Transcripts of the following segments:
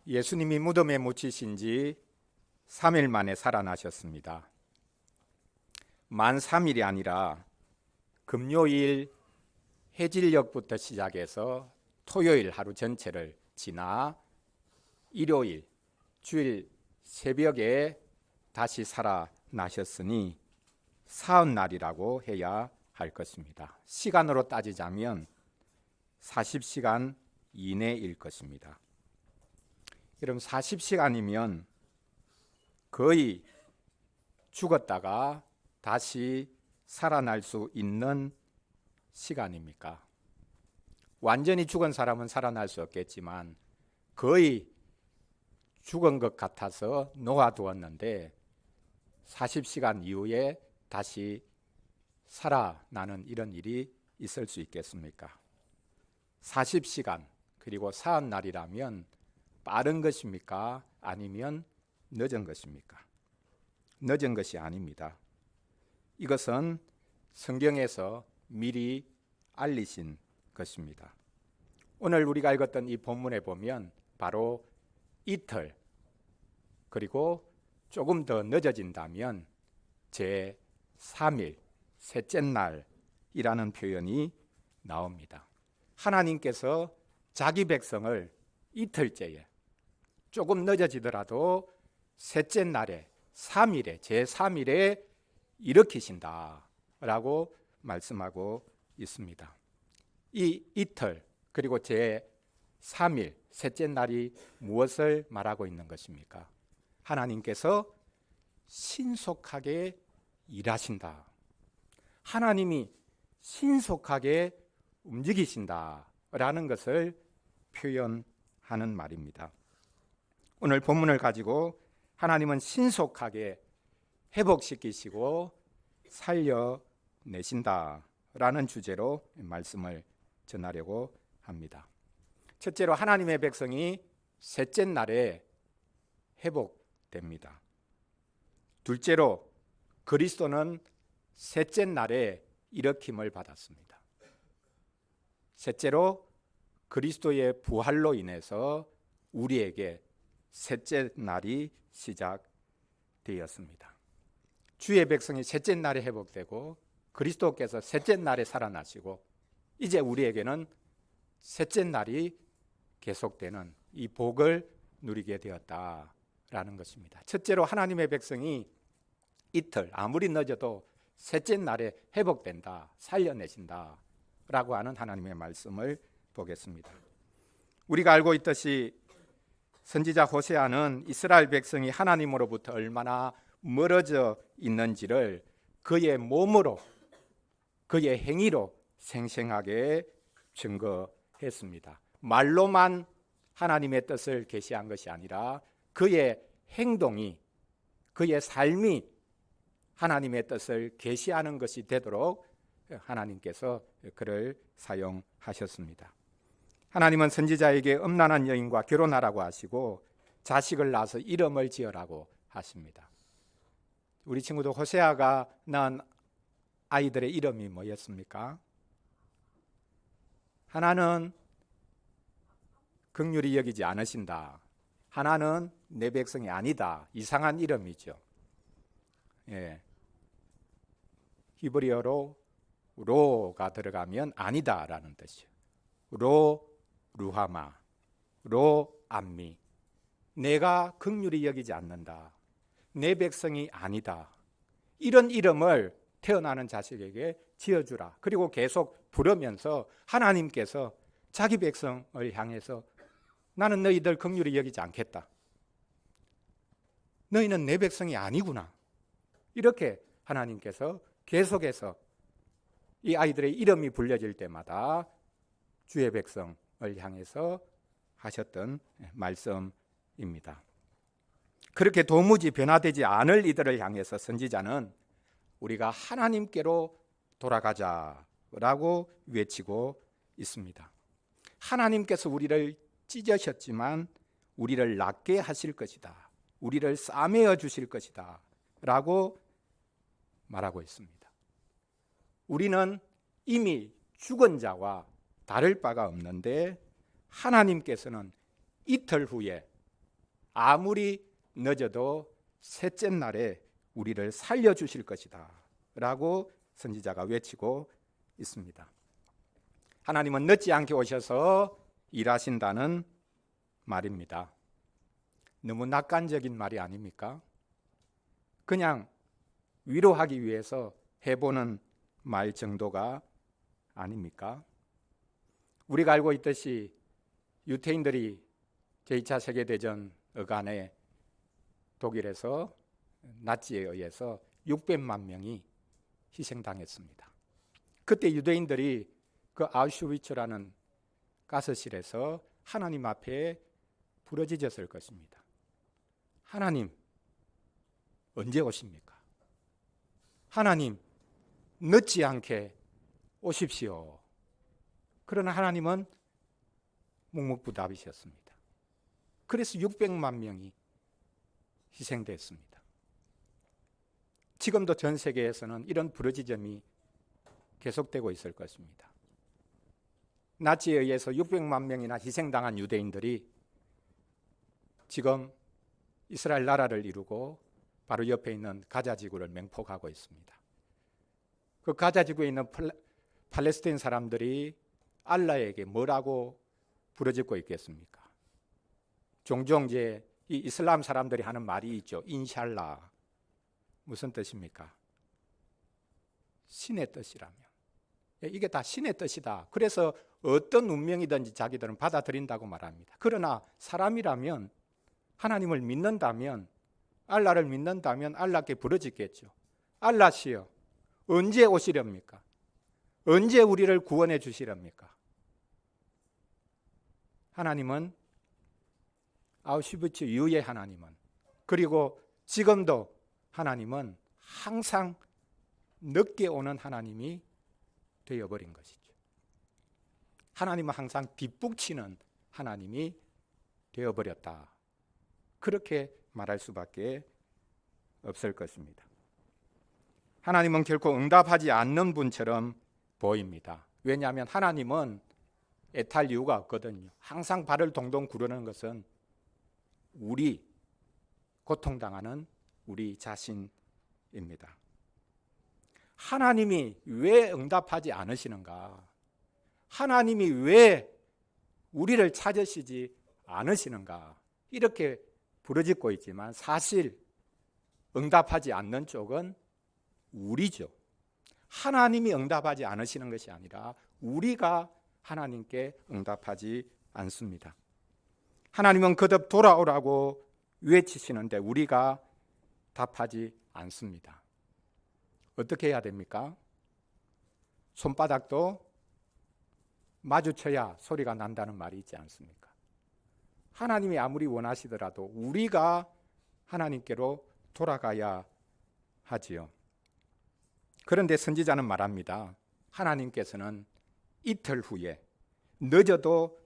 예수님이 무덤에 묻히신 지 3일 만에 살아나셨습니다. 만 3일이 아니라 금요일 해질녘부터 시작해서 토요일 하루 전체를 지나 일요일 주일 새벽에 다시 살아나셨으니 40날이라고 해야 할 것입니다. 시간으로 따지자면 40시간 이내일 것입니다. 그럼 40시간이면 거의 죽었다가 다시 살아날 수 있는 시간입니까? 완전히 죽은 사람은 살아날 수 없겠지만 거의 죽은 것 같아서 놓아두었는데 40시간 이후에 다시 살아나는 이런 일이 있을 수 있겠습니까? 40시간 그리고 40날이라면 빠른 것입니까? 아니면 늦은 것입니까? 늦은 것이 아닙니다. 이것은 성경에서 미리 알리신 것입니다. 오늘 우리가 읽었던 이 본문에 보면 바로 이틀 그리고 조금 더 늦어진다면 제3일 셋째 날이라는 표현이 나옵니다. 하나님께서 자기 백성을 이틀째에 조금 늦어지더라도 셋째 날에 3일에 제3일에 일으키신다라고 말씀하고 있습니다. 이 이틀 그리고 제3일 셋째 날이 무엇을 말하고 있는 것입니까? 하나님께서 신속하게 일하신다. 하나님이 신속하게 움직이신다라는 것을 표현하는 말입니다. 오늘 본문을 가지고 하나님은 신속하게 회복시키시고 살려내신다라는 주제로 말씀을 전하려고 합니다. 첫째로 하나님의 백성이 셋째 날에 회복됩니다. 둘째로 그리스도는 셋째 날에 일으킴을 받았습니다. 셋째로 그리스도의 부활로 인해서 우리에게 셋째 날이 시작되었습니다. 주의 백성이 셋째 날에 회복되고 그리스도께서 셋째 날에 살아나시고 이제 우리에게는 셋째 날이 계속되는 이 복을 누리게 되었다라는 것입니다. 첫째로 하나님의 백성이 이틀 아무리 늦어도 셋째 날에 회복된다, 살려내신다라고 하는 하나님의 말씀을 보겠습니다. 우리가 알고 있듯이 선지자 호세아는 이스라엘 백성이 하나님으로부터 얼마나 멀어져 있는지를 그의 몸으로 그의 행위로 생생하게 증거했습니다. 말로만 하나님의 뜻을 계시한 것이 아니라 그의 행동이 그의 삶이 하나님의 뜻을 계시하는 것이 되도록 하나님께서 그를 사용하셨습니다. 하나님은 선지자에게 음란한 여인과 결혼하라고 하시고 자식을 낳아서 이름을 지으라고 하십니다. 우리 친구도 호세아가 낳은 아이들의 이름이 뭐였습니까? 하나는 긍휼히 여기지 않으신다. 하나는 내 백성이 아니다. 이상한 이름이죠. 예. 히브리어로 로가 들어가면 아니다라는 뜻이요. 로 루하마, 로 암미. 내가 긍휼히 여기지 않는다. 내 백성이 아니다. 이런 이름을 태어나는 자식에게 지어주라. 그리고 계속 부르면서 하나님께서 자기 백성을 향해서 나는 너희들 긍휼히 여기지 않겠다. 너희는 내 백성이 아니구나. 이렇게 하나님께서 계속해서 이 아이들의 이름이 불려질 때마다 주의 백성을 향해서 하셨던 말씀입니다. 그렇게 도무지 변화되지 않을 이들을 향해서 선지자는 우리가 하나님께로 돌아가자라고 외치고 있습니다. 하나님께서 우리를 찢으셨지만 우리를 낫게 하실 것이다. 우리를 싸매어 주실 것이다 라고 말하고 있습니다. 우리는 이미 죽은 자와 다를 바가 없는데 하나님께서는 이틀 후에 아무리 늦어도 셋째 날에 우리를 살려주실 것이다 라고 선지자가 외치고 있습니다. 하나님은 늦지 않게 오셔서 일하신다는 말입니다. 너무 낙관적인 말이 아닙니까? 그냥 위로하기 위해서 해보는 말 정도가 아닙니까? 우리가 알고 있듯이 유태인들이 제2차 세계대전 어간에 독일에서 나치에 의해서 600만 명이 희생당했습니다. 그때 유대인들이 그 아우슈비츠라는 가스실에서 하나님 앞에 부르짖었을 것입니다. 하나님, 언제 오십니까? 하나님, 늦지 않게 오십시오. 그러나 하나님은 묵묵부답이셨습니다. 그래서 600만 명이 희생됐습니다. 지금도 전 세계에서는 이런 부르짖음이 계속되고 있을 것입니다. 나치에 의해서 600만 명이나 희생당한 유대인들이 지금 이스라엘 나라를 이루고 바로 옆에 있는 가자 지구를 맹폭하고 있습니다. 그 가자 지구에 있는 팔레스타인 사람들이 알라에게 뭐라고 부르짖고 있겠습니까? 종종 이제 이 이슬람 사람들이 하는 말이 있죠. 인샬라. 무슨 뜻입니까? 신의 뜻이라면. 이게 다 신의 뜻이다. 그래서 어떤 운명이든지 자기들은 받아들인다고 말합니다. 그러나 사람이라면, 하나님을 믿는다면, 알라를 믿는다면 알라께 부르짖겠죠. 알라시여, 언제 오시렵니까? 언제 우리를 구원해 주시렵니까? 하나님은 아우슈비츠 이후의 하나님은, 그리고 지금도 하나님은 항상 늦게 오는 하나님이 되어버린 것이죠. 하나님은 항상 뒷북치는 하나님이 되어버렸다. 그렇게 말할 수밖에 없을 것입니다. 하나님은 결코 응답하지 않는 분처럼 보입니다. 왜냐하면 하나님은 애탈 이유가 없거든요. 항상 발을 동동 구르는 것은 우리, 고통당하는 우리 자신입니다. 하나님이 왜 응답하지 않으시는가? 하나님이 왜 우리를 찾으시지 않으시는가? 이렇게 부르짖고 있지만 사실 응답하지 않는 쪽은 우리죠. 하나님이 응답하지 않으시는 것이 아니라 우리가 하나님께 응답하지 않습니다. 하나님은 거듭 돌아오라고 외치시는데 우리가 답하지 않습니다. 어떻게 해야 됩니까? 손바닥도 마주쳐야 소리가 난다는 말이 있지 않습니까? 하나님이 아무리 원하시더라도 우리가 하나님께로 돌아가야 하지요. 그런데 선지자는 말합니다. 하나님께서는 이틀 후에, 늦어도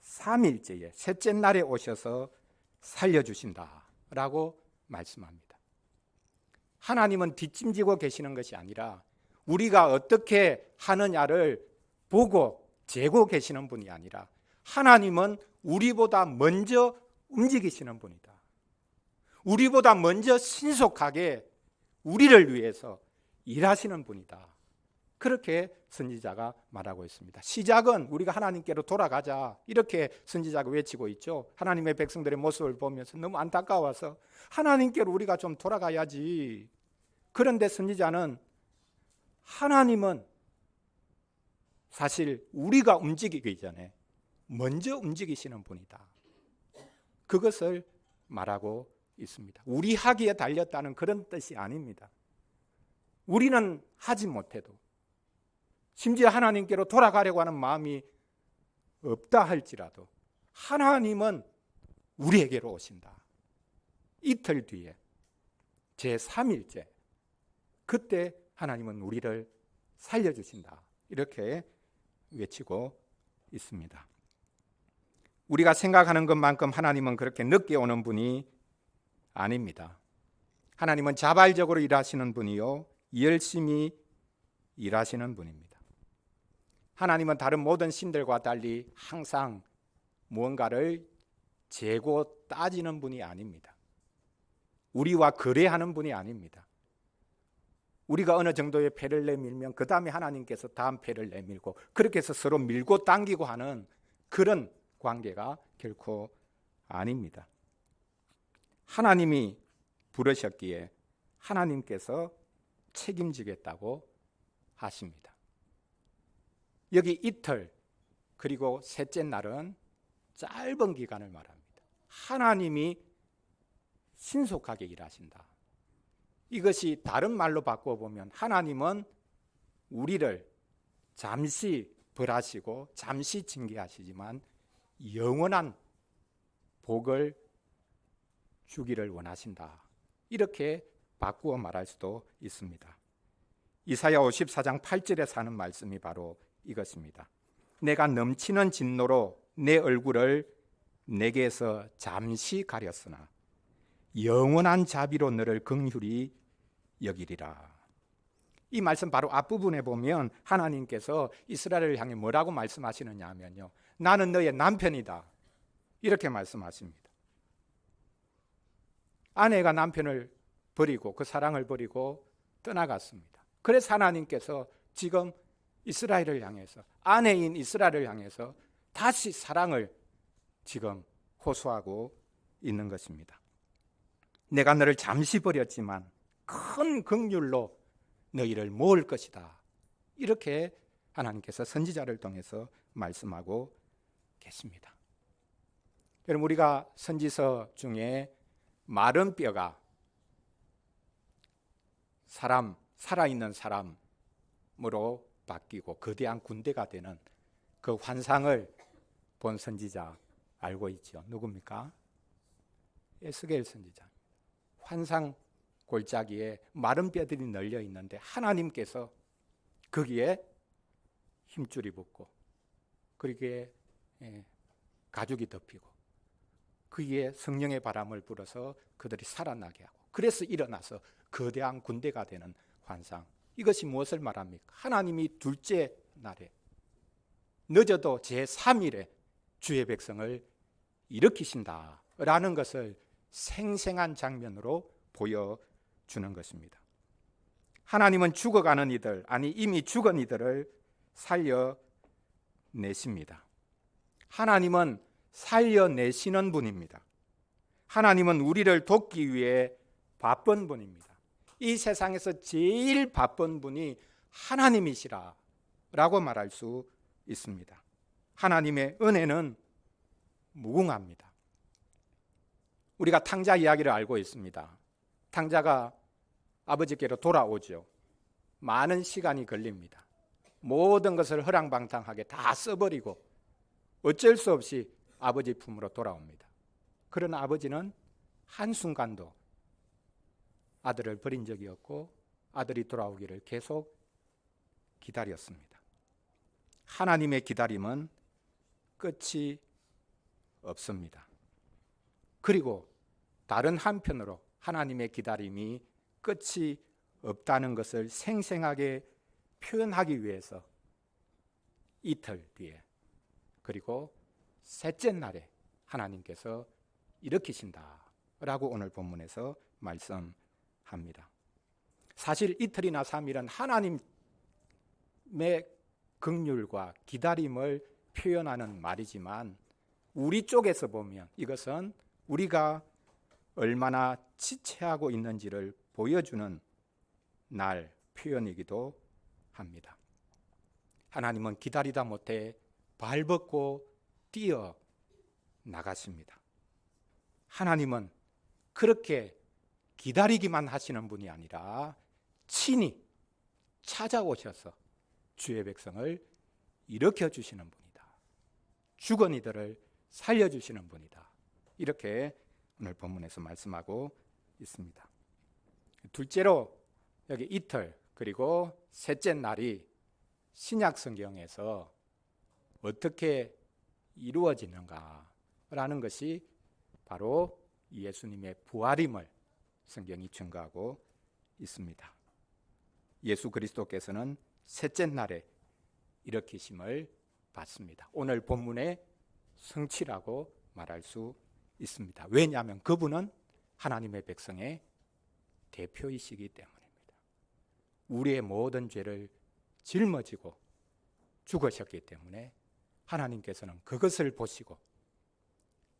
3일째에 셋째 날에 오셔서 살려주신다라고 말씀합니다. 하나님은 뒷짐지고 계시는 것이 아니라 우리가 어떻게 하느냐를 보고 재고 계시는 분이 아니라 하나님은 우리보다 먼저 움직이시는 분이다. 우리보다 먼저 신속하게 우리를 위해서 일하시는 분이다. 그렇게 선지자가 말하고 있습니다. 시작은 우리가 하나님께로 돌아가자, 이렇게 선지자가 외치고 있죠. 하나님의 백성들의 모습을 보면서 너무 안타까워서 하나님께로 우리가 좀 돌아가야지. 그런데 선지자는 하나님은 사실 우리가 움직이기 전에 먼저 움직이시는 분이다. 그것을 말하고 있습니다. 우리 하기에 달렸다는 그런 뜻이 아닙니다. 우리는 하지 못해도, 심지어 하나님께로 돌아가려고 하는 마음이 없다 할지라도 하나님은 우리에게로 오신다. 이틀 뒤에 제3일째, 그때 하나님은 우리를 살려주신다. 이렇게 외치고 있습니다. 우리가 생각하는 것만큼 하나님은 그렇게 늦게 오는 분이 아닙니다. 하나님은 자발적으로 일하시는 분이요, 열심히 일하시는 분입니다. 하나님은 다른 모든 신들과 달리 항상 무언가를 재고 따지는 분이 아닙니다. 우리와 거래하는 분이 아닙니다. 우리가 어느 정도의 패를 내밀면 그 다음에 하나님께서 다음 패를 내밀고 그렇게 해서 서로 밀고 당기고 하는 그런 관계가 결코 아닙니다. 하나님이 부르셨기에 하나님께서 책임지겠다고 하십니다. 여기 이틀 그리고 셋째 날은 짧은 기간을 말합니다. 하나님이 신속하게 일하신다. 이것이 다른 말로 바꿔보면 하나님은 우리를 잠시 벌하시고 잠시 징계하시지만 영원한 복을 주기를 원하신다. 이렇게 바꾸어 말할 수도 있습니다. 이사야 54장 8절에 하는 말씀이 바로 이것입니다. 내가 넘치는 진노로 내 얼굴을 내게서 잠시 가렸으나 영원한 자비로 너를 긍휼히 여기리라. 이 말씀 바로 앞부분에 보면 하나님께서 이스라엘을 향해 뭐라고 말씀하시느냐 하면요, 나는 너의 남편이다 이렇게 말씀하십니다. 아내가 남편을 버리고 그 사랑을 버리고 떠나갔습니다. 그래서 하나님께서 지금 이스라엘을 향해서, 아내인 이스라엘을 향해서 다시 사랑을 지금 호소하고 있는 것입니다. 내가 너를 잠시 버렸지만 큰 긍휼로 너희를 모을 것이다. 이렇게 하나님께서 선지자를 통해서 말씀하고 계십니다. 여러분, 우리가 선지서 중에 마른 뼈가 살아있는 사람으로 바뀌고 거대한 군대가 되는 그 환상을 본 선지자 알고 있죠? 누굽니까? 에스겔 선지자. 환상 골짜기에 마른 뼈들이 널려 있는데 하나님께서 거기에 힘줄이 붙고 거기에 가죽이 덮이고 거기에 성령의 바람을 불어서 그들이 살아나게 하고 그래서 일어나서 거대한 군대가 되는 환상. 이것이 무엇을 말합니까? 하나님이 둘째 날에 늦어도 제3일에 주의 백성을 일으키신다라는 것을 생생한 장면으로 보여주는 것입니다. 하나님은 죽어가는 이들, 아니 이미 죽은 이들을 살려내십니다. 하나님은 살려내시는 분입니다. 하나님은 우리를 돕기 위해 바쁜 분입니다. 이 세상에서 제일 바쁜 분이 하나님이시라 라고 말할 수 있습니다. 하나님의 은혜는 무궁합니다. 우리가 탕자 이야기를 알고 있습니다. 탕자가 아버지께로 돌아오죠. 많은 시간이 걸립니다. 모든 것을 허랑방탕하게 다 써버리고 어쩔 수 없이 아버지 품으로 돌아옵니다. 그러나 아버지는 한순간도 아들을 버린 적이 없고 아들이 돌아오기를 계속 기다렸습니다. 하나님의 기다림은 끝이 없습니다. 그리고 다른 한편으로 하나님의 기다림이 끝이 없다는 것을 생생하게 표현하기 위해서 이틀 뒤에 그리고 셋째 날에 하나님께서 일으키신다라고 오늘 본문에서 말씀합니다. 사실 이틀이나 3일은 하나님의 긍휼과 기다림을 표현하는 말이지만 우리 쪽에서 보면 이것은 우리가 얼마나 지체하고 있는지를 보여주는 날 표현이기도 합니다. 하나님은 기다리다 못해 발벗고 뛰어 나가십니다. 하나님은 그렇게 기다리기만 하시는 분이 아니라 친히 찾아오셔서 주의 백성을 일으켜 주시는 분이다. 죽은 이들을 살려주시는 분이다. 이렇게 오늘 본문에서 말씀하고 있습니다. 둘째로 여기 이틀 그리고 셋째 날이 신약 성경에서 어떻게 이루어지는가라는 것이 바로 예수님의 부활임을 성경이 증거하고 있습니다. 예수 그리스도께서는 셋째 날에 일으키심을 받습니다. 오늘 본문의 성취라고 말할 수 있습니다. 왜냐하면 그분은 하나님의 백성의 대표이시기 때문입니다. 우리의 모든 죄를 짊어지고 죽으셨기 때문에 하나님께서는 그것을 보시고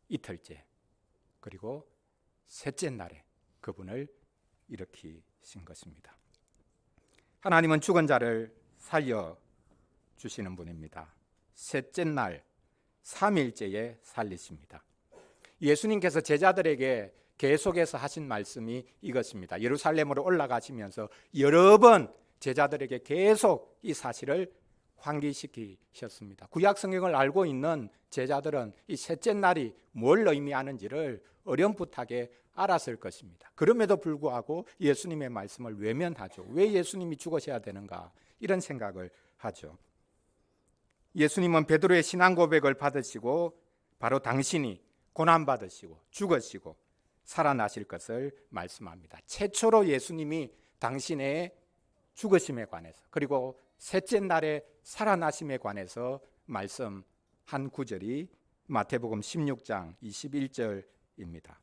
이틀째 그리고 셋째 날에 그분을 일으키신 것입니다. 하나님은 죽은 자를 살려주시는 분입니다. 셋째 날 3일째에 살리십니다. 예수님께서 제자들에게 계속해서 하신 말씀이 이것입니다. 예루살렘으로 올라가시면서 여러 번 제자들에게 계속 이 사실을 환기시키셨습니다. 구약 성경을 알고 있는 제자들은 이 셋째 날이 뭘 의미하는지를 어렴풋하게 알았을 것입니다. 그럼에도 불구하고 예수님의 말씀을 외면하죠. 왜 예수님이 죽으셔야 되는가? 이런 생각을 하죠. 예수님은 베드로의 신앙 고백을 받으시고 바로 당신이 고난받으시고 죽으시고 살아나실 것을 말씀합니다. 최초로 예수님이 당신의 죽으심에 관해서 그리고 셋째 날에 살아나심에 관해서 말씀한 구절이 마태복음 16장 21절입니다.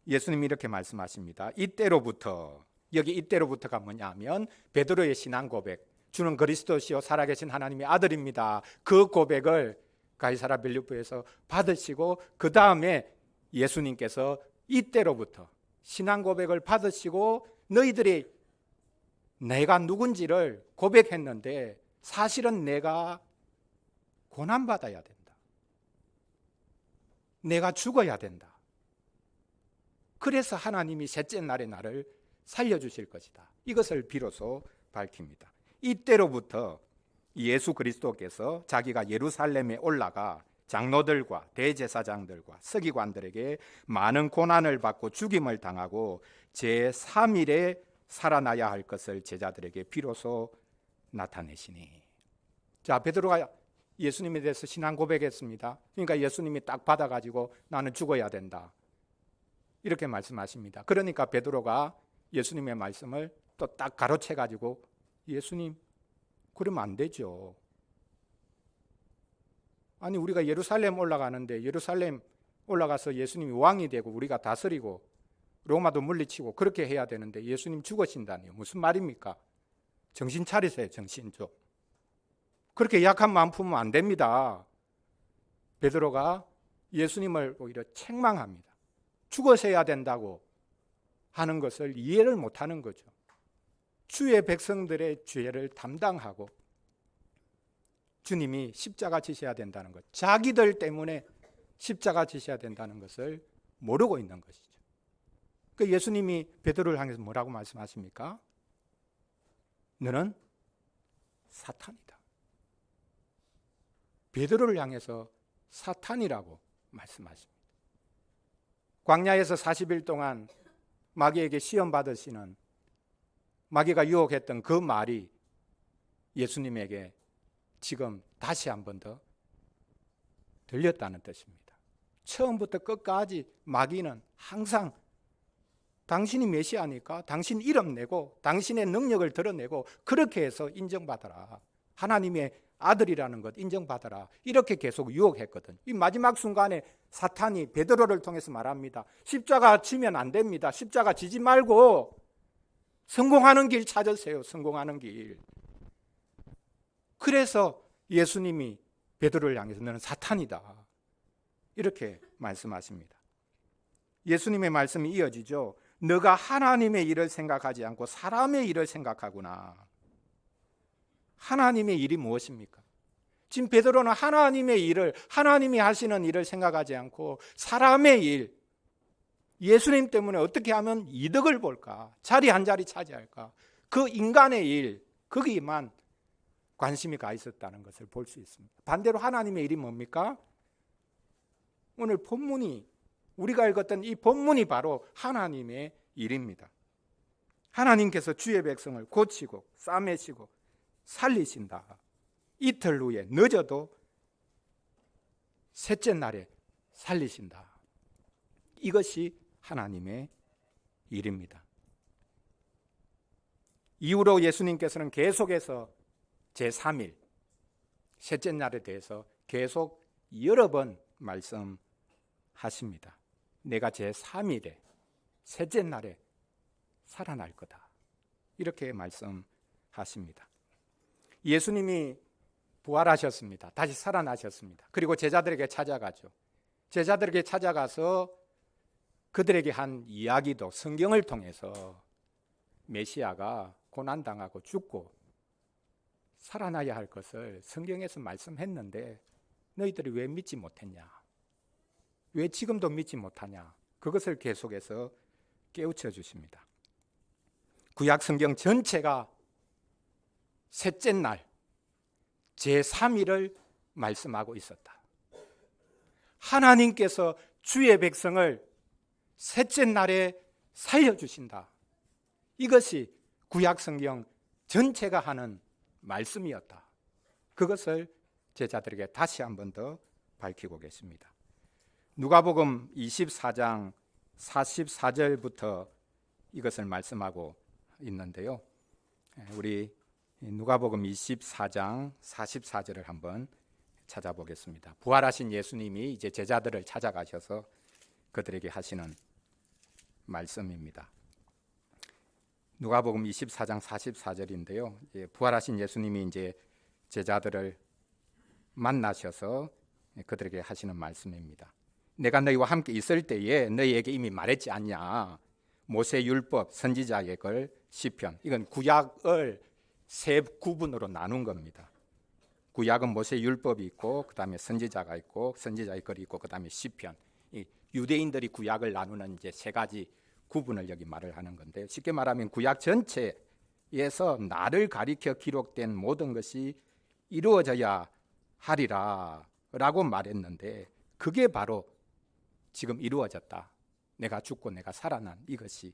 예수님이 이렇게 말씀하십니다. 이때로부터, 여기 이때로부터가 뭐냐면 베드로의 신앙 고백, 주는 그리스도시요 살아계신 하나님의 아들입니다. 그 고백을 가이사랴 빌립보에서 받으시고 그 다음에 예수님께서 이때로부터 신앙 고백을 받으시고 너희들이 내가 누군지를 고백했는데 사실은 내가 고난받아야 된다. 내가 죽어야 된다. 그래서 하나님이 셋째 날의 나를 살려주실 것이다. 이것을 비로소 밝힙니다. 이때로부터 예수 그리스도께서 자기가 예루살렘에 올라가 장로들과 대제사장들과 서기관들에게 많은 고난을 받고 죽임을 당하고 제3일에 살아나야 할 것을 제자들에게 비로소 나타내시니. 자, 베드로가 예수님에 대해서 신앙 고백했습니다. 그러니까 예수님이 딱 받아가지고 나는 죽어야 된다 이렇게 말씀하십니다. 그러니까 베드로가 예수님의 말씀을 또 딱 가로채가지고 예수님 그러면 안 되죠. 아니 우리가 예루살렘 올라가는데 예루살렘 올라가서 예수님이 왕이 되고 우리가 다스리고 로마도 물리치고 그렇게 해야 되는데 예수님 죽으신다니요. 무슨 말입니까? 정신 차리세요. 정신 좀. 그렇게 약한 마음 품으면 안 됩니다. 베드로가 예수님을 오히려 책망합니다. 죽으셔야 된다고 하는 것을 이해를 못하는 거죠. 주의 백성들의 죄를 담당하고 주님이 십자가 지셔야 된다는 것, 자기들 때문에 십자가 지셔야 된다는 것을 모르고 있는 것이죠. 그 예수님이 베드로를 향해서 뭐라고 말씀하십니까? 너는 사탄이다. 베드로를 향해서 사탄이라고 말씀하십니다. 광야에서 40일 동안 마귀에게 시험 받으시는 마귀가 유혹했던 그 말이 예수님에게 지금 다시 한 번 더 들렸다는 뜻입니다. 처음부터 끝까지 마귀는 항상 당신이 메시아니까 당신 이름 내고 당신의 능력을 드러내고 그렇게 해서 인정받아라. 하나님의 아들이라는 것 인정받아라. 이렇게 계속 유혹했거든. 이 마지막 순간에 사탄이 베드로를 통해서 말합니다. 십자가 지면 안 됩니다. 십자가 지지 말고 성공하는 길 찾으세요. 성공하는 길. 그래서 예수님이 베드로를 향해서 너는 사탄이다. 이렇게 말씀하십니다. 예수님의 말씀이 이어지죠. 너가 하나님의 일을 생각하지 않고 사람의 일을 생각하구나. 하나님의 일이 무엇입니까? 지금 베드로는 하나님의 일을, 하나님이 하시는 일을 생각하지 않고 사람의 일, 예수님 때문에 어떻게 하면 이득을 볼까? 자리 한 자리 차지할까? 그 인간의 일, 거기만 관심이 가 있었다는 것을 볼 수 있습니다. 반대로 하나님의 일이 뭡니까? 오늘 본문이, 우리가 읽었던 이 본문이 바로 하나님의 일입니다. 하나님께서 주의 백성을 고치고 싸매시고 살리신다. 이틀 후에 늦어도 셋째 날에 살리신다. 이것이 하나님의 일입니다. 이후로 예수님께서는 계속해서 제3일, 셋째 날에 대해서 계속 여러 번 말씀하셨습니다. 하십니다. 내가 제3일에 셋째 날에 살아날 거다. 이렇게 말씀하십니다. 예수님이 부활하셨습니다. 다시 살아나셨습니다. 그리고 제자들에게 찾아가죠. 제자들에게 찾아가서 그들에게 한 이야기도 성경을 통해서 메시아가 고난당하고 죽고 살아나야 할 것을 성경에서 말씀했는데 너희들이 왜 믿지 못했냐? 왜 지금도 믿지 못하냐? 그것을 계속해서 깨우쳐 주십니다. 구약 성경 전체가 셋째 날 제3일을 말씀하고 있었다. 하나님께서 주의 백성을 셋째 날에 살려주신다. 이것이 구약 성경 전체가 하는 말씀이었다. 그것을 제자들에게 다시 한 번 더 밝히고 계십니다. 누가복음 24장 44절부터 이것을 말씀하고 있는데요. 우리 누가복음 24장 44절을 한번 찾아보겠습니다. 부활하신 예수님이 이제 제자들을 찾아가셔서 그들에게 하시는 말씀입니다. 누가복음 24장 44절인데요. 부활하신 예수님이 이제 제자들을 만나셔서 그들에게 하시는 말씀입니다. 내가 너희와 함께 있을 때에 너희에게 이미 말했지 않냐? 모세 율법, 선지자의 글, 시편. 이건 구약을 세 구분으로 나눈 겁니다. 구약은 모세 율법이 있고, 그 다음에 선지자가 있고, 선지자의 글이 있고, 그 다음에 시편. 유대인들이 구약을 나누는 이제 세 가지 구분을 여기 말을 하는 건데, 쉽게 말하면 구약 전체에서 나를 가리켜 기록된 모든 것이 이루어져야 하리라라고 말했는데, 그게 바로 지금 이루어졌다. 내가 죽고 내가 살아난 이것이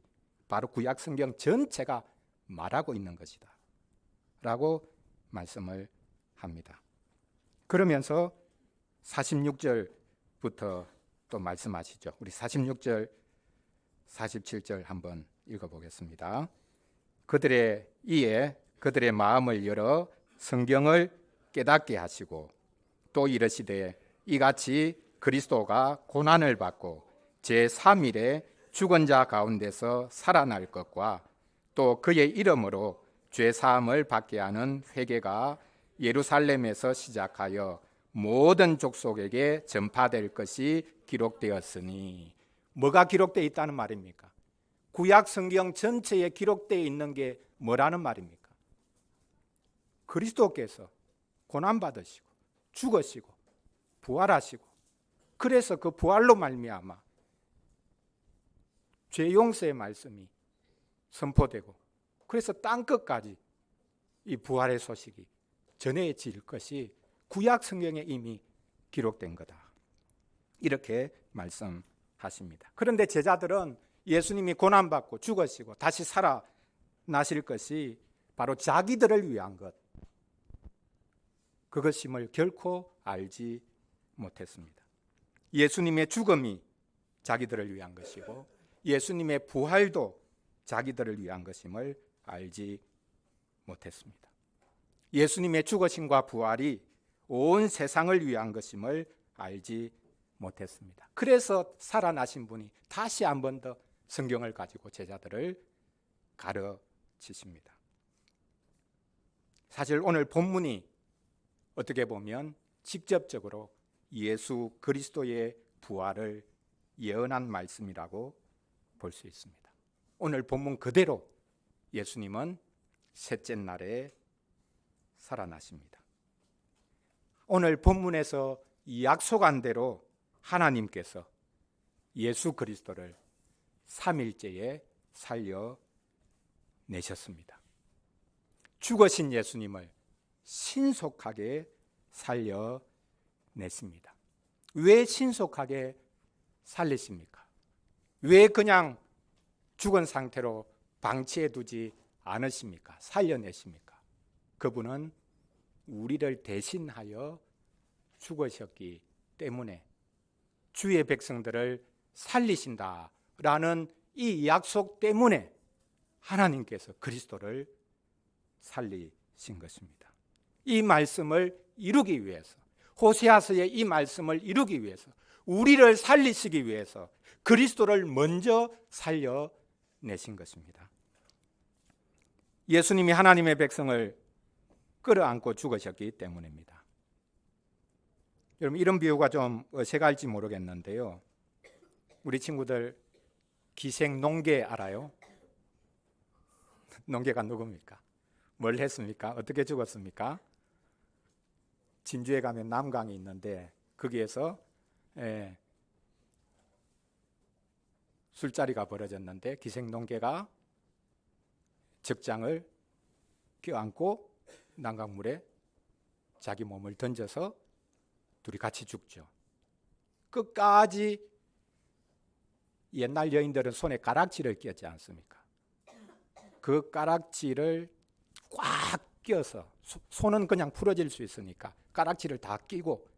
바로 구약 성경 전체가 말하고 있는 것이다 라고 말씀을 합니다. 그러면서 46절부터 또 말씀하시죠. 우리 46절 47절 한번 읽어보겠습니다. 그들의 마음을 열어 성경을 깨닫게 하시고 또 이르시되 이같이 그리스도가 고난을 받고 제3일에 죽은 자 가운데서 살아날 것과 또 그의 이름으로 죄사함을 받게 하는 회개가 예루살렘에서 시작하여 모든 족속에게 전파될 것이 기록되었으니. 뭐가 기록되어 있다는 말입니까? 구약 성경 전체에 기록되어 있는 게 뭐라는 말입니까? 그리스도께서 고난받으시고 죽으시고 부활하시고, 그래서 그 부활로 말미암아 죄 용서의 말씀이 선포되고, 그래서 땅끝까지 이 부활의 소식이 전해질 것이 구약 성경에 이미 기록된 거다. 이렇게 말씀하십니다. 그런데 제자들은 예수님이 고난받고 죽으시고 다시 살아나실 것이 바로 자기들을 위한 것, 그것임을 결코 알지 못했습니다. 예수님의 죽음이 자기들을 위한 것이고 예수님의 부활도 자기들을 위한 것임을 알지 못했습니다. 예수님의 죽으심과 부활이 온 세상을 위한 것임을 알지 못했습니다. 그래서 살아나신 분이 다시 한 번 더 성경을 가지고 제자들을 가르치십니다. 사실 오늘 본문이 어떻게 보면 직접적으로 예수 그리스도의 부활을 예언한 말씀이라고 볼 수 있습니다. 오늘 본문 그대로 예수님은 셋째 날에 살아나십니다. 오늘 본문에서 약속한 대로 하나님께서 예수 그리스도를 3일째에 살려내셨습니다. 죽으신 예수님을 신속하게 살려냈습니다. 왜 신속하게 살리십니까? 왜 그냥 죽은 상태로 방치해 두지 않으십니까? 살려내십니까? 그분은 우리를 대신하여 죽으셨기 때문에 주의 백성들을 살리신다라는 이 약속 때문에 하나님께서 그리스도를 살리신 것입니다. 이 말씀을 이루기 위해서, 호세아서의 이 말씀을 이루기 위해서, 우리를 살리시기 위해서 그리스도를 먼저 살려내신 것입니다. 예수님이 하나님의 백성을 끌어안고 죽으셨기 때문입니다. 여러분, 이런 비유가 좀 어색할지 모르겠는데요, 우리 친구들 기생농계 알아요? 농계가 누굽니까? 뭘 했습니까? 어떻게 죽었습니까? 진주에 가면 남강이 있는데 거기에서 술자리가 벌어졌는데 기생농계가 적장을 껴안고 난강물에 자기 몸을 던져서 둘이 같이 죽죠. 끝까지 옛날 여인들은 손에 가락지를 꼈지 않습니까? 그 가락지를 꽉 껴서, 손은 그냥 풀어질 수 있으니까 가락지를 다 끼고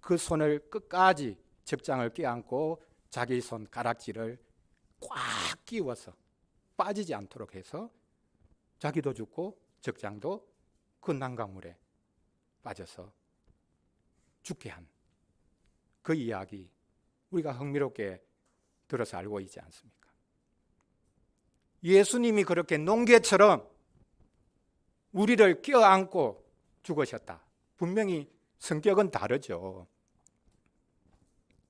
그 손을 끝까지 적장을 껴안고 자기 손 가락지를 꽉 끼워서 빠지지 않도록 해서 자기도 죽고 적장도 그 난강물에 빠져서 죽게 한 그 이야기, 우리가 흥미롭게 들어서 알고 있지 않습니까? 예수님이 그렇게 농개처럼 우리를 껴안고 죽으셨다. 분명히 성격은 다르죠.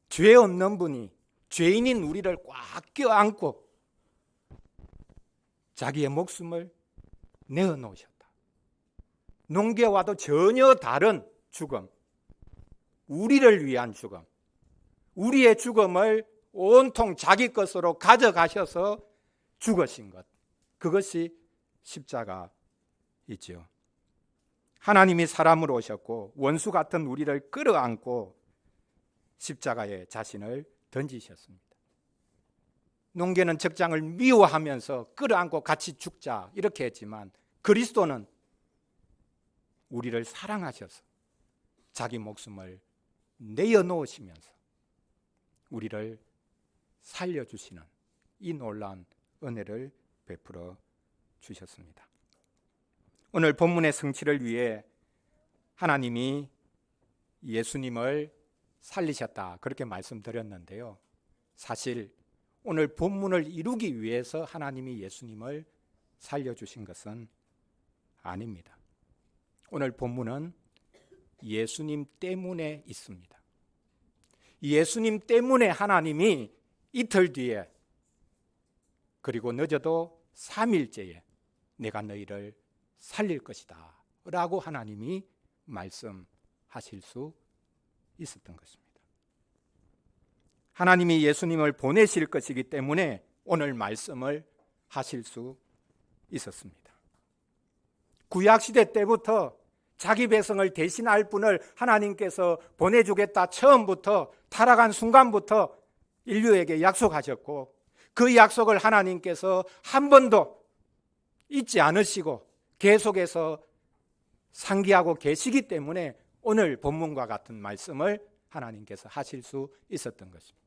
죄 없는 분이 죄인인 우리를 꽉 껴안고 자기의 목숨을 내어놓으셨다. 농개와도 전혀 다른 죽음, 우리를 위한 죽음, 우리의 죽음을 온통 자기 것으로 가져가셔서 죽으신 것, 그것이 십자가이죠. 하나님이 사람으로 오셨고 원수 같은 우리를 끌어안고 십자가에 자신을 던지셨습니다. 농개는 적장을 미워하면서 끌어안고 같이 죽자 이렇게 했지만 그리스도는 우리를 사랑하셔서 자기 목숨을 내어놓으시면서 우리를 살려주시는 이 놀라운 은혜를 베풀어 주셨습니다. 오늘 본문의 성취를 위해 하나님이 예수님을 살리셨다, 그렇게 말씀드렸는데요, 사실 오늘 본문을 이루기 위해서 하나님이 예수님을 살려주신 것은 아닙니다. 오늘 본문은 예수님 때문에 있습니다. 예수님 때문에 하나님이 이틀 뒤에, 그리고 늦어도 3일째에 내가 너희를 살릴 것이다 라고 하나님이 말씀하실 수 있었던 것입니다. 하나님이 예수님을 보내실 것이기 때문에 오늘 말씀을 하실 수 있었습니다. 구약시대 때부터 자기 백성을 대신할 분을 하나님께서 보내주겠다 처음부터 타락한 순간부터 인류에게 약속하셨고, 그 약속을 하나님께서 한 번도 잊지 않으시고 계속해서 상기하고 계시기 때문에 오늘 본문과 같은 말씀을 하나님께서 하실 수 있었던 것입니다.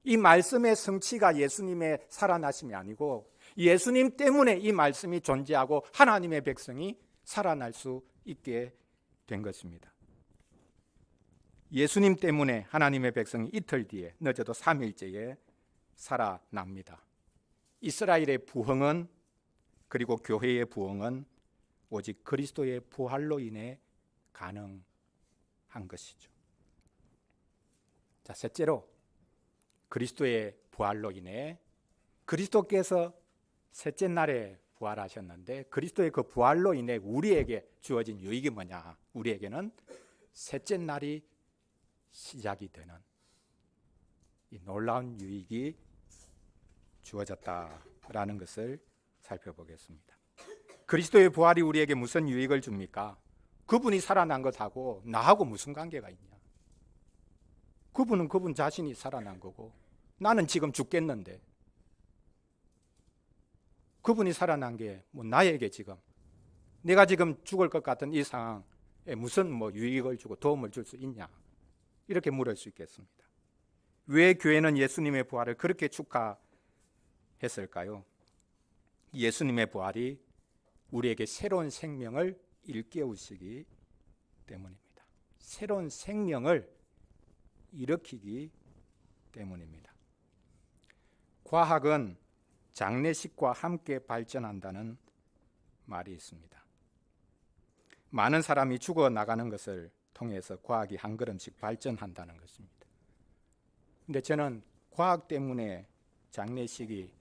이 말씀의 성취가 예수님의 살아나심이 아니고 예수님 때문에 이 말씀이 존재하고 하나님의 백성이 살아날 수 있게 된 것입니다. 예수님 때문에 하나님의 백성이 이틀 뒤에, 늦어도 3일째에 살아납니다. 이스라엘의 부흥은, 그리고 교회의 부흥은 오직 그리스도의 부활로 인해 가능한 것이죠. 자, 셋째로 그리스도의 부활로 인해, 그리스도께서 셋째 날에 부활하셨는데 그리스도의 그 부활로 인해 우리에게 주어진 유익이 뭐냐? 우리에게는 셋째 날이 시작이 되는 이 놀라운 유익이 주어졌다라는 것을 살펴보겠습니다. 그리스도의 부활이 우리에게 무슨 유익을 줍니까? 그분이 살아난 것하고 나하고 무슨 관계가 있냐? 그분은 그분 자신이 살아난 거고 나는 지금 죽겠는데 그분이 살아난 게 뭐 나에게 지금, 내가 지금 죽을 것 같은 이 상황에 무슨 유익을 주고 도움을 줄 수 있냐? 이렇게 물을 수 있겠습니다. 왜 교회는 예수님의 부활을 그렇게 축하했을까요? 예수님의 부활이 우리에게 새로운 생명을 일깨우시기 때문입니다. 새로운 생명을 일으키기 때문입니다. 과학은 장례식과 함께 발전한다는 말이 있습니다. 많은 사람이 죽어나가는 것을 통해서 과학이 한 걸음씩 발전한다는 것입니다. 근데 저는 과학 때문에 장례식이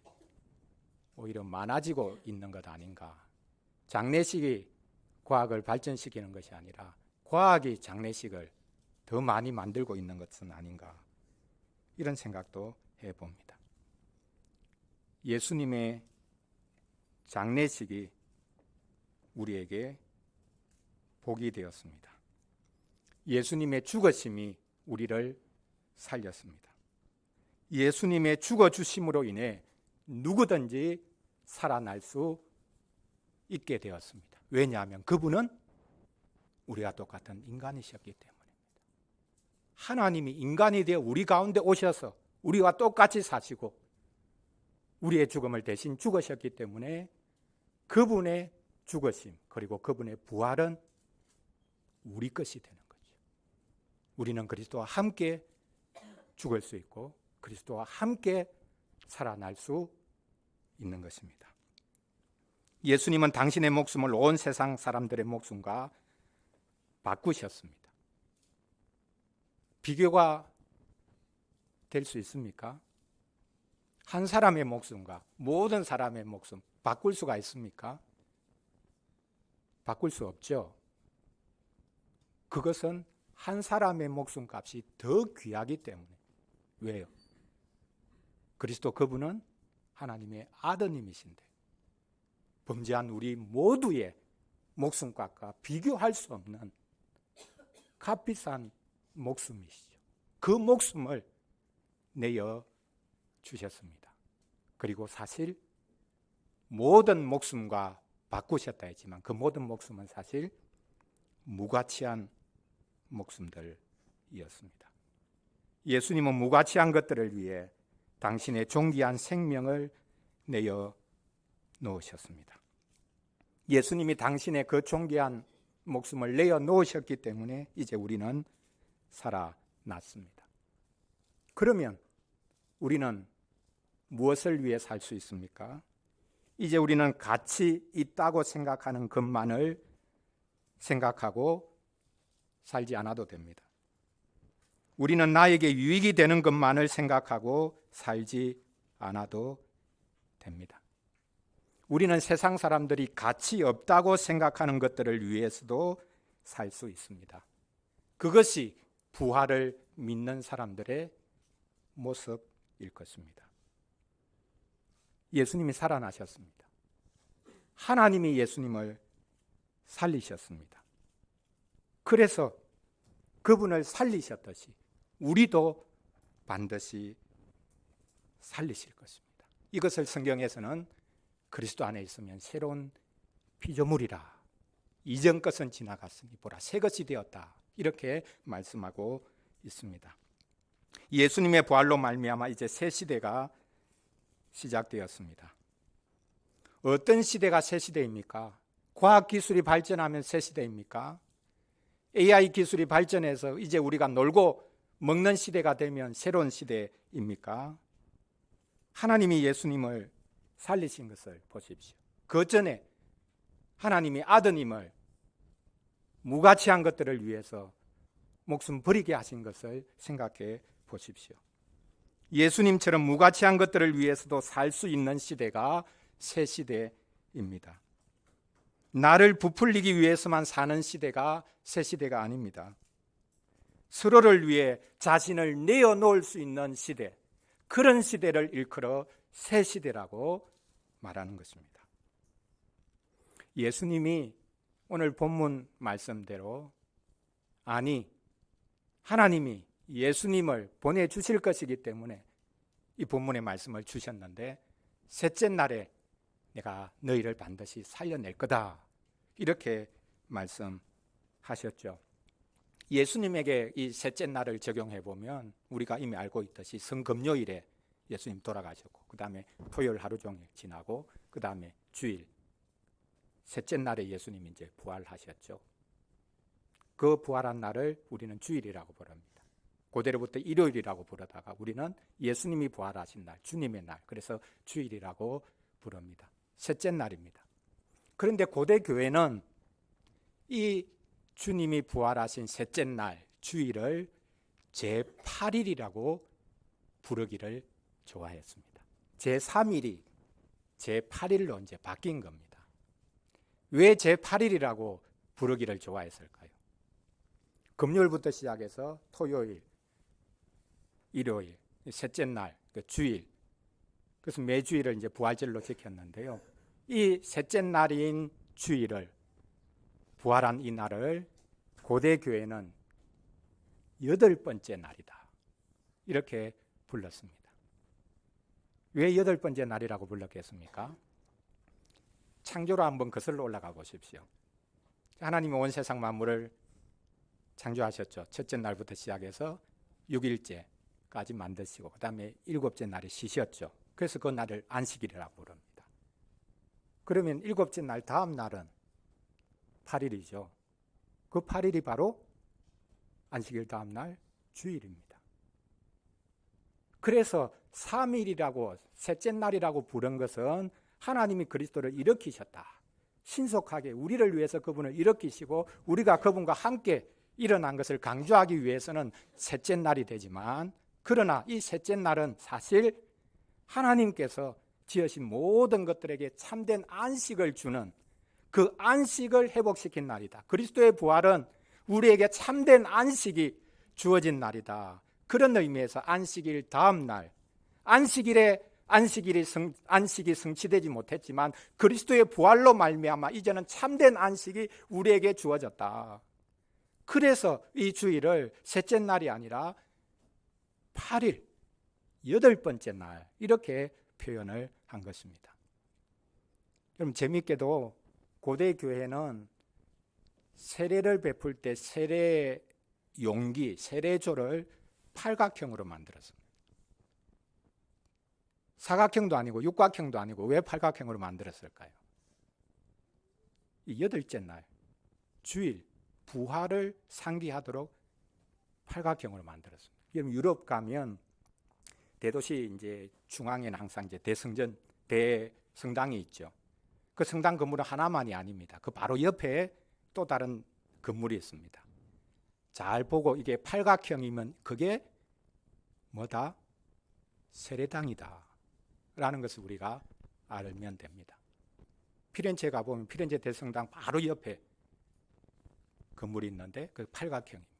오히려 많아지고 있는 것 아닌가. 장례식이 과학을 발전시키는 것이 아니라 과학이 장례식을 더 많이 만들고 있는 것은 아닌가. 이런 생각도 해봅니다. 예수님의 장례식이 우리에게 복이 되었습니다. 예수님의 죽으심이 우리를 살렸습니다. 예수님의 죽어주심으로 인해 누구든지 살아날 수 있게 되었습니다. 왜냐하면 그분은 우리와 똑같은 인간이셨기 때문입니다. 하나님이 인간이 되어 우리 가운데 오셔서 우리와 똑같이 사시고 우리의 죽음을 대신 죽으셨기 때문에 그분의 죽으심 그리고 그분의 부활은 우리 것이 되는 거죠. 우리는 그리스도와 함께 죽을 수 있고 그리스도와 함께 살아날 수 있는 것입니다. 예수님은 당신의 목숨을 온 세상 사람들의 목숨과 바꾸셨습니다. 비교가 될 수 있습니까? 한 사람의 목숨과 모든 사람의 목숨 바꿀 수가 있습니까? 바꿀 수 없죠. 그것은 한 사람의 목숨값이 더 귀하기 때문에. 왜요? 그리스도 그분은 하나님의 아드님이신데 범죄한 우리 모두의 목숨값과 비교할 수 없는 값비싼 목숨이시죠. 그 목숨을 내어 주셨습니다. 그리고 사실 모든 목숨과 바꾸셨다 했지만 그 모든 목숨은 사실 무가치한 목숨들이었습니다. 예수님은 무가치한 것들을 위해 당신의 존귀한 생명을 내어 놓으셨습니다. 예수님이 당신의 그 존귀한 목숨을 내어 놓으셨기 때문에 이제 우리는 살아났습니다. 그러면 우리는 무엇을 위해 살 수 있습니까? 이제 우리는 가치 있다고 생각하는 것만을 생각하고 살지 않아도 됩니다. 우리는 나에게 유익이 되는 것만을 생각하고 살지 않아도 됩니다. 우리는 세상 사람들이 가치 없다고 생각하는 것들을 위해서도 살 수 있습니다. 그것이 부활을 믿는 사람들의 모습일 것입니다. 예수님이 살아나셨습니다. 하나님이 예수님을 살리셨습니다. 그래서 그분을 살리셨듯이 우리도 반드시 살리실 것입니다. 이것을 성경에서는 그리스도 안에 있으면 새로운 피조물이라 이전 것은 지나갔으니 보라 새 것이 되었다 이렇게 말씀하고 있습니다. 예수님의 부활로 말미암아 이제 새 시대가 시작되었습니다. 어떤 시대가 새 시대입니까? 과학기술이 발전하면 새 시대입니까? AI 기술이 발전해서 이제 우리가 놀고 먹는 시대가 되면 새로운 시대입니까? 하나님이 예수님을 살리신 것을 보십시오. 그 전에 하나님이 아드님을 무가치한 것들을 위해서 목숨 버리게 하신 것을 생각해 보십시오. 예수님처럼 무가치한 것들을 위해서도 살 수 있는 시대가 새 시대입니다. 나를 부풀리기 위해서만 사는 시대가 새 시대가 아닙니다. 서로를 위해 자신을 내어놓을 수 있는 시대, 그런 시대를 일컬어 새 시대라고 말하는 것입니다. 예수님이 오늘 본문 말씀대로 하나님이 예수님을 보내주실 것이기 때문에 이 본문의 말씀을 주셨는데 셋째 날에 내가 너희를 반드시 살려낼 거다 이렇게 말씀하셨죠. 예수님에게 이 셋째 날을 적용해 보면 우리가 이미 알고 있듯이 성금요일에 예수님 돌아가셨고 그 다음에 토요일 하루 종일 지나고 그 다음에 주일 셋째 날에 예수님이 이제 부활하셨죠. 그 부활한 날을 우리는 주일이라고 부릅니다. 고대로부터 일요일이라고 부르다가 우리는 예수님이 부활하신 날, 주님의 날, 그래서 주일이라고 부릅니다. 셋째 날입니다. 그런데 고대 교회는 이 주님이 부활하신 셋째 날, 주일을 제8일이라고 부르기를 좋아했습니다. 제3일이 제8일로 이제 바뀐 겁니다. 왜 제8일이라고 부르기를 좋아했을까요? 금요일부터 시작해서 토요일, 일요일, 셋째 날, 그 주일. 그래서 매주일을 이제 부활절로 지켰는데요. 이 셋째 날인 주일을, 부활한 이 날을 고대 교회는 8번째 날이다, 이렇게 불렀습니다. 왜 8번째 날이라고 불렀겠습니까? 창조로 한번 거슬러 올라가 보십시오. 하나님이 온 세상 만물을 창조하셨죠. 첫째 날부터 시작해서 6일째까지 만드시고 그 다음에 7째 날에 쉬셨죠. 그래서 그 날을 안식일이라고 부릅니다. 그러면 7째 날 다음 날은 8일이죠. 그 8일이 바로 안식일 다음 날 주일입니다. 그래서 3일이라고, 셋째 날이라고 부른 것은 하나님이 그리스도를 일으키셨다, 신속하게 우리를 위해서 그분을 일으키시고 우리가 그분과 함께 일어난 것을 강조하기 위해서는 셋째 날이 되지만, 그러나 이 셋째 날은 사실 하나님께서 지으신 모든 것들에게 참된 안식을 주는, 그 안식을 회복시킨 날이다. 그리스도의 부활은 우리에게 참된 안식이 주어진 날이다. 그런 의미에서 안식일 다음 날, 안식이 성취되지 못했지만 그리스도의 부활로 말미암아 이제는 참된 안식이 우리에게 주어졌다. 그래서 이 주일을 셋째 날이 아니라 8일, 8번째 날, 이렇게 표현을 한 것입니다. 그럼 재미있게도 고대 교회는 세례를 베풀 때 세례 용기, 세례조를 팔각형으로 만들었습니다. 사각형도 아니고 육각형도 아니고 왜 팔각형으로 만들었을까요? 이 8째 날, 주일, 부활을 상기하도록 팔각형으로 만들었습니다. 그럼 유럽 가면 대도시 이제 중앙에는 항상 이제 대성당이 있죠. 그 성당 건물은 하나만이 아닙니다. 그 바로 옆에 또 다른 건물이 있습니다. 잘 보고 이게 팔각형이면 그게 뭐다? 세례당이다 라는 것을 우리가 알면 됩니다. 피렌체에 가보면 피렌체 대성당 바로 옆에 건물이 있는데 그 팔각형입니다.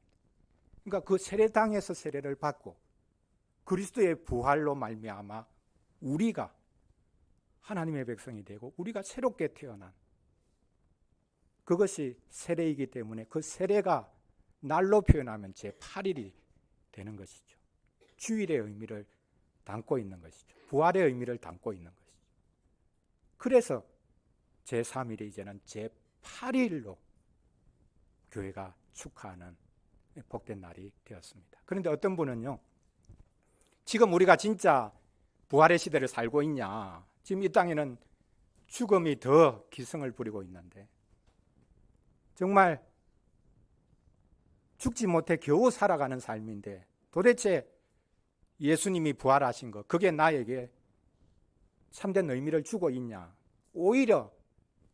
그러니까 그 세례당에서 세례를 받고 그리스도의 부활로 말미암아 우리가 하나님의 백성이 되고 우리가 새롭게 태어난, 그것이 세례이기 때문에 그 세례가 날로 표현하면 제8일이 되는 것이죠. 주일의 의미를 담고 있는 것이죠. 부활의 의미를 담고 있는 것이죠. 그래서 제3일이 이제는 제8일로 교회가 축하하는 복된 날이 되었습니다. 그런데 어떤 분은요, 지금 우리가 진짜 부활의 시대를 살고 있냐, 지금 이 땅에는 죽음이 더 기승을 부리고 있는데 정말 죽지 못해 겨우 살아가는 삶인데 도대체 예수님이 부활하신 것, 그게 나에게 참된 의미를 주고 있냐, 오히려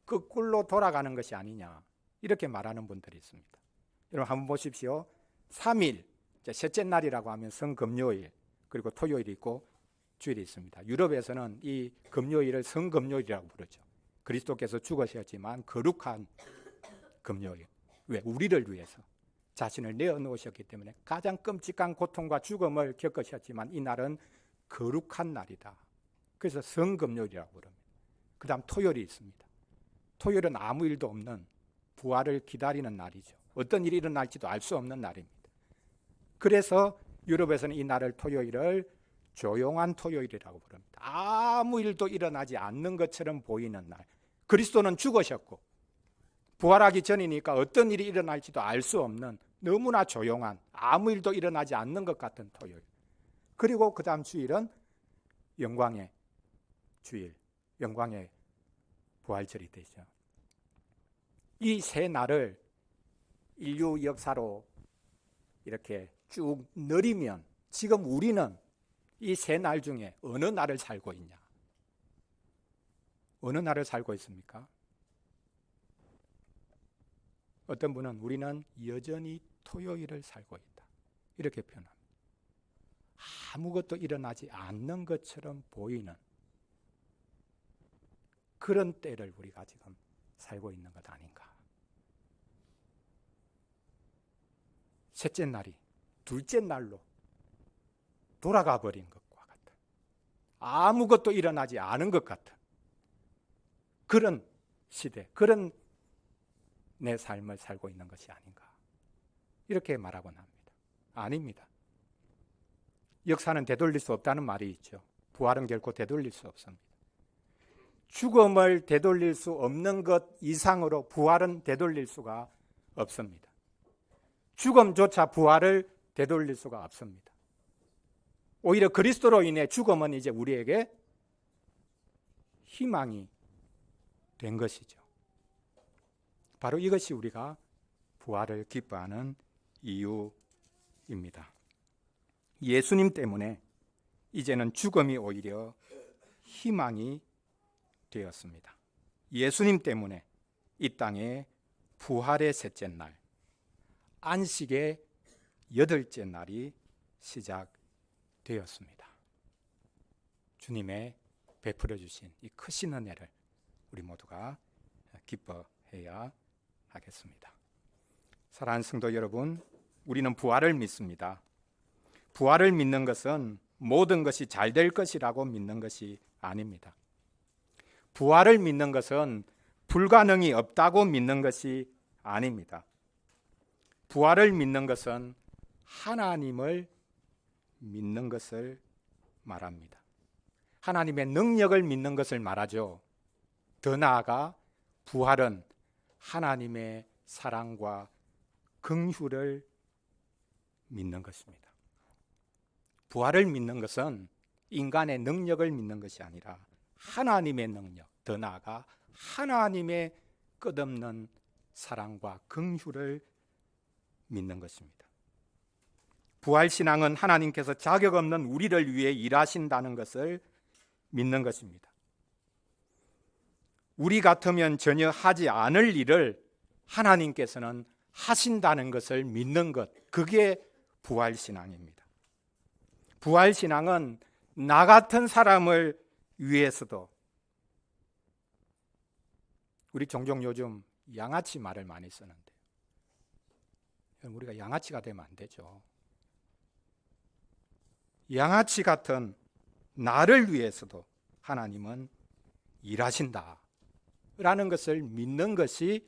그 꿀로 돌아가는 것이 아니냐, 이렇게 말하는 분들이 있습니다. 여러분 한번 보십시오. 3일, 셋째 날이라고 하면 성금요일, 그리고 토요일이 있고 주일이 있습니다. 유럽에서는 이 금요일을 성금요일이라고 부르죠. 그리스도께서 죽으셨지만 거룩한 금요일. 왜? 우리를 위해서 자신을 내어놓으셨기 때문에 가장 끔찍한 고통과 죽음을 겪으셨지만 이 날은 거룩한 날이다. 그래서 성금요일이라고 부릅니다. 그 다음 토요일이 있습니다. 토요일은 아무 일도 없는 부활을 기다리는 날이죠. 어떤 일이 일어날지도 알 수 없는 날입니다. 그래서 유럽에서는 이 날을, 토요일을 조용한 토요일이라고 부릅니다. 아무 일도 일어나지 않는 것처럼 보이는 날. 그리스도는 죽으셨고 부활하기 전이니까 어떤 일이 일어날지도 알 수 없는 너무나 조용한, 아무 일도 일어나지 않는 것 같은 토요일. 그리고 그 다음 주일은 영광의 주일, 영광의 부활절이 되죠. 이 세 날을 인류 역사로 이렇게 쭉 내리면 지금 우리는 이 세 날 중에 어느 날을 살고 있냐? 어느 날을 살고 있습니까? 어떤 분은 우리는 여전히 토요일을 살고 있다, 이렇게 표현합니다. 아무것도 일어나지 않는 것처럼 보이는 그런 때를 우리가 지금 살고 있는 것 아닌가. 셋째 날이 둘째 날로 돌아가 버린 것과 같은, 아무것도 일어나지 않은 것 같은 그런 시대, 그런 내 삶을 살고 있는 것이 아닌가, 이렇게 말하곤 합니다. 아닙니다. 역사는 되돌릴 수 없다는 말이 있죠. 부활은 결코 되돌릴 수 없습니다. 죽음을 되돌릴 수 없는 것 이상으로 부활은 되돌릴 수가 없습니다. 죽음조차 부활을 되돌릴 수가 없습니다. 오히려 그리스도로 인해 죽음은 이제 우리에게 희망이 된 것이죠. 바로 이것이 우리가 부활을 기뻐하는 이유입니다. 예수님 때문에 이제는 죽음이 오히려 희망이 되었습니다. 예수님 때문에 이 땅에 부활의 셋째 날, 안식의 여덟째 날이 시작되었습니다. 주님의 베풀어 주신 이 크신 은혜를 우리 모두가 기뻐해야 하겠습니다. 사랑하는 성도 여러분, 우리는 부활을 믿습니다. 부활을 믿는 것은 모든 것이 잘 될 것이라고 믿는 것이 아닙니다. 부활을 믿는 것은 불가능이 없다고 믿는 것이 아닙니다. 부활을 믿는 것은 하나님을 믿는 것을 말합니다. 하나님의 능력을 믿는 것을 말하죠. 더 나아가 부활은 하나님의 사랑과 긍휼을 믿는 것입니다. 부활을 믿는 것은 인간의 능력을 믿는 것이 아니라 하나님의 능력, 더 나아가 하나님의 끝없는 사랑과 긍휼을 믿는 것입니다. 부활신앙은 하나님께서 자격 없는 우리를 위해 일하신다는 것을 믿는 것입니다. 우리 같으면 전혀 하지 않을 일을 하나님께서는 하신다는 것을 믿는 것, 그게 부활신앙입니다. 부활신앙은 나 같은 사람을 위해서도, 우리 종종 요즘 양아치 말을 많이 쓰는데 우리가 양아치가 되면 안 되죠. 양아치 같은 나를 위해서도 하나님은 일하신다 라는 것을 믿는 것이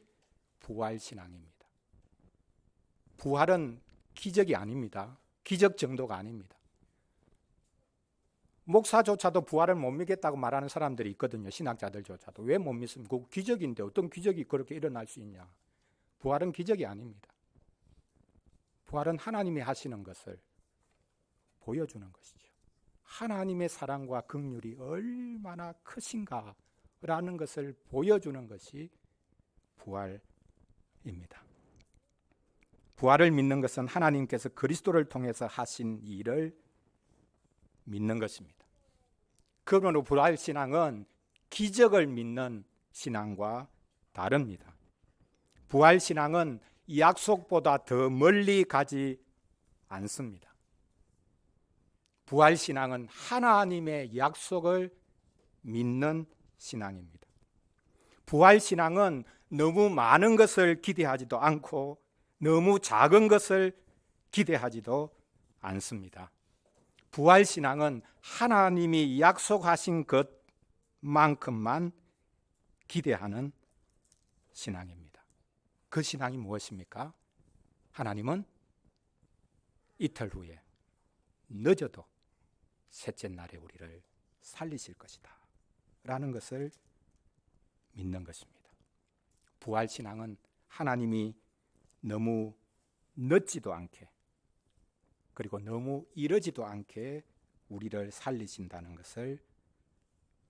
부활신앙입니다. 부활은 기적이 아닙니다. 기적 정도가 아닙니다. 목사조차도 부활을 못 믿겠다고 말하는 사람들이 있거든요. 신학자들조차도. 왜 못 믿습니까? 그거 기적인데 어떤 기적이 그렇게 일어날 수 있냐. 부활은 기적이 아닙니다. 부활은 하나님이 하시는 것을 보여주는 것이죠. 하나님의 사랑과 긍휼이 얼마나 크신가라는 것을 보여주는 것이 부활입니다. 부활을 믿는 것은 하나님께서 그리스도를 통해서 하신 일을 믿는 것입니다. 그러므로 부활신앙은 기적을 믿는 신앙과 다릅니다. 부활신앙은 약속보다 더 멀리 가지 않습니다. 부활신앙은 하나님의 약속을 믿는 신앙입니다. 부활신앙은 너무 많은 것을 기대하지도 않고 너무 작은 것을 기대하지도 않습니다. 부활신앙은 하나님이 약속하신 것만큼만 기대하는 신앙입니다. 그 신앙이 무엇입니까? 하나님은 이틀 후에 늦어도 셋째 날에 우리를 살리실 것이다 라는 것을 믿는 것입니다. 부활신앙은 하나님이 너무 늦지도 않게 그리고 너무 이르지도 않게 우리를 살리신다는 것을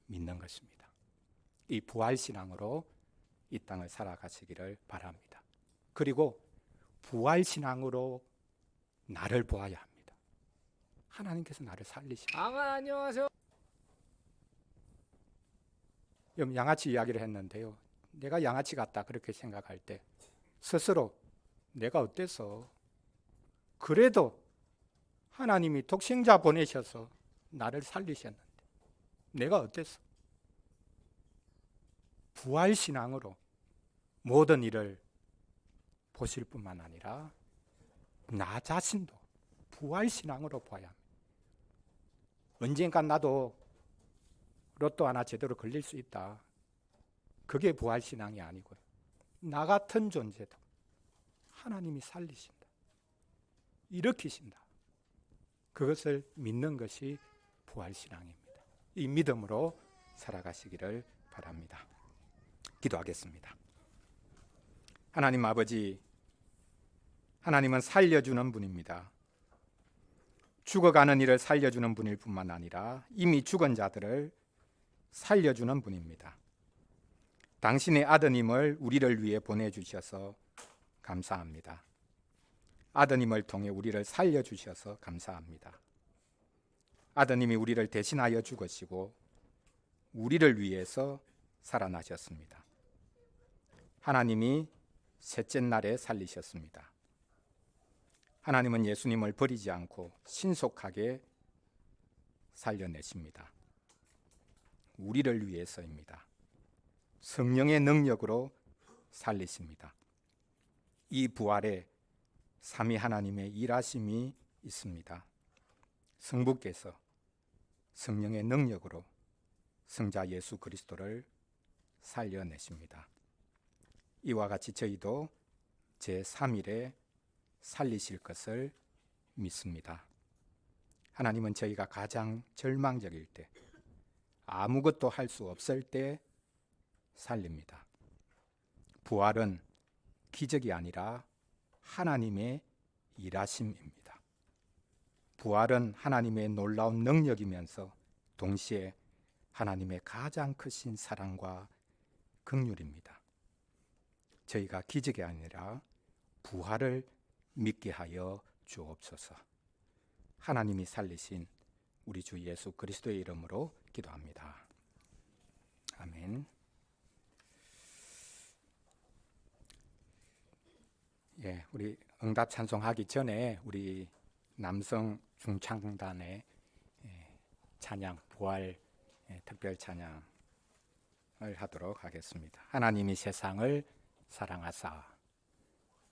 믿는 것입니다. 이 부활신앙으로 이 땅을 살아가시기를 바랍니다. 그리고 부활신앙으로 나를 보아야 합니다. 하나님께서 나를 살리십니다. 안녕하세요. 양아치 이야기를 했는데요. 내가 양아치 같다 그렇게 생각할 때 스스로 내가 어때서, 그래도 하나님이 독생자 보내셔서 나를 살리셨는데 내가 어때서? 부활신앙으로 모든 일을 보실 뿐만 아니라 나 자신도 부활신앙으로 봐야 합니다. 언젠간 나도 로또 하나 제대로 걸릴 수 있다. 그게 부활신앙이 아니고요. 나 같은 존재도 하나님이 살리신다. 일으키신다. 그것을 믿는 것이 부활신앙입니다. 이 믿음으로 살아가시기를 바랍니다. 기도하겠습니다. 하나님 아버지, 하나님은 살려주는 분입니다. 죽어가는 이를 살려주는 분일 뿐만 아니라 이미 죽은 자들을 살려주는 분입니다. 당신의 아드님을 우리를 위해 보내주셔서 감사합니다. 아드님을 통해 우리를 살려주셔서 감사합니다. 아드님이 우리를 대신하여 죽으시고 우리를 위해서 살아나셨습니다. 하나님이 셋째 날에 살리셨습니다. 하나님은 예수님을 버리지 않고 신속하게 살려내십니다. 우리를 위해서입니다. 성령의 능력으로 살리십니다. 이 부활에 삼위 하나님의 일하심이 있습니다. 성부께서 성령의 능력으로 성자 예수 그리스도를 살려내십니다. 이와 같이 저희도 제3일에 살리실 것을 믿습니다. 하나님은 저희가 가장 절망적일 때, 아무것도 할 수 없을 때 살립니다. 부활은 기적이 아니라 하나님의 일하심입니다. 부활은 하나님의 놀라운 능력이면서 동시에 하나님의 가장 크신 사랑과 긍휼입니다. 저희가 기적이 아니라 부활을 믿게 하여 주옵소서. 하나님이 살리신 우리 주 예수 그리스도의 이름으로 기도합니다. 아멘. 예, 우리 응답 찬송하기 전에 우리 남성 중창단의 찬양, 부활 특별 찬양을 하도록 하겠습니다. 하나님이 세상을 사랑하사